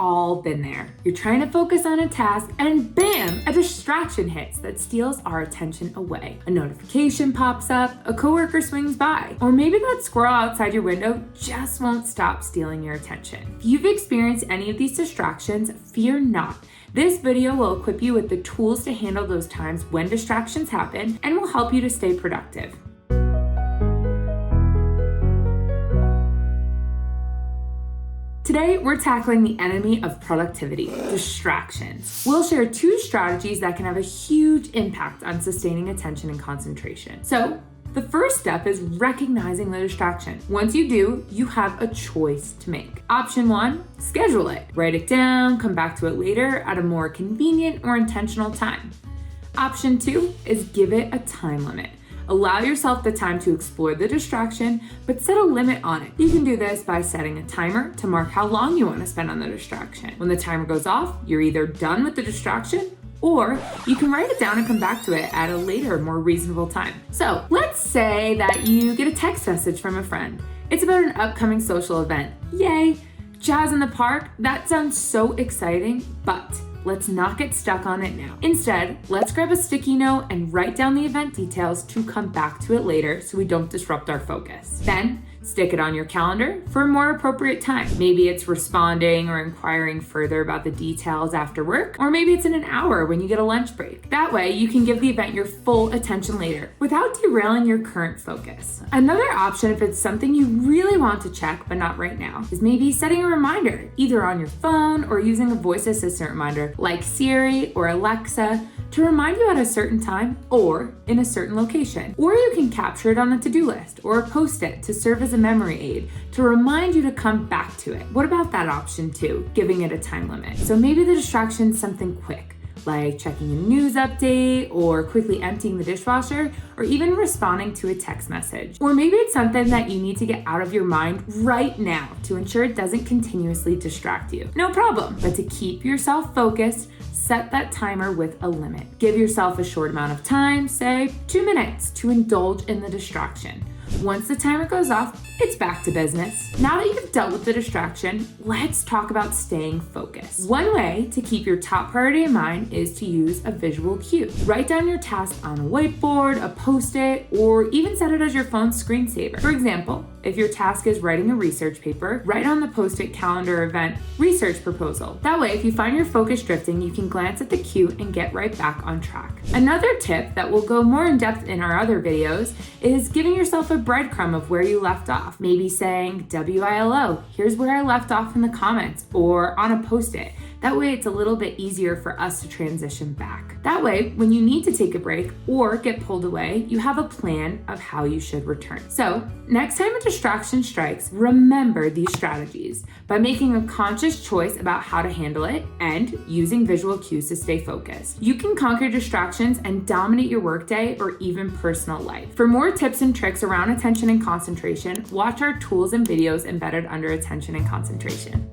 all been there. You're trying to focus on a task and bam, a distraction hits that steals our attention away. A notification pops up, a coworker swings by, or maybe that squirrel outside your window just won't stop stealing your attention. If you've experienced any of these distractions, fear not. This video will equip you with the tools to handle those times when distractions happen and will help you to stay productive. Today, we're tackling the enemy of productivity, distractions. We'll share 2 strategies that can have a huge impact on sustaining attention and concentration. So, the first step is recognizing the distraction. Once you do, you have a choice to make. Option 1, schedule it. Write it down, come back to it later at a more convenient or intentional time. Option 2 is give it a time limit. Allow yourself the time to explore the distraction, but set a limit on it. You can do this by setting a timer to mark how long you want to spend on the distraction. When the timer goes off, you're either done with the distraction, or you can write it down and come back to it at a later, more reasonable time. So let's say that you get a text message from a friend. It's about an upcoming social event. Yay! Jazz in the park? That sounds so exciting, but let's not get stuck on it now. Instead, let's grab a sticky note and write down the event details to come back to it later so we don't disrupt our focus. Then, stick it on your calendar for a more appropriate time. Maybe it's responding or inquiring further about the details after work, or maybe it's in an hour when you get a lunch break. That way, you can give the event your full attention later without derailing your current focus. Another option, if it's something you really want to check but not right now, is maybe setting a reminder, either on your phone or using a voice assistant reminder like Siri or Alexa to remind you at a certain time or in a certain location. Or you can capture it on a to-do list or a post-it to serve as a memory aid to remind you to come back to it. What about that option 2, giving it a time limit? So maybe the distraction's something quick, like checking a news update or quickly emptying the dishwasher or even responding to a text message. Or maybe it's something that you need to get out of your mind right now to ensure it doesn't continuously distract you. No problem, but to keep yourself focused, set that timer with a limit. Give yourself a short amount of time, say 2 minutes, to indulge in the distraction. Once the timer goes off, it's back to business. Now that you've dealt with the distraction, let's talk about staying focused. One way to keep your top priority in mind is to use a visual cue. Write down your task on a whiteboard, a post-it, or even set it as your phone's screensaver. For example, if your task is writing a research paper, write on the post-it calendar event research proposal. That way, if you find your focus drifting, you can glance at the cue and get right back on track. Another tip that will go more in depth in our other videos is giving yourself a breadcrumb of where you left off. Maybe saying WILO, here's where I left off in the comments, or on a post-it. That way it's a little bit easier for us to transition back. That way, when you need to take a break or get pulled away, you have a plan of how you should return. So, next time a distraction strikes, remember these strategies by making a conscious choice about how to handle it and using visual cues to stay focused. You can conquer distractions and dominate your workday or even personal life. For more tips and tricks around attention and concentration, watch our tools and videos embedded under attention and concentration.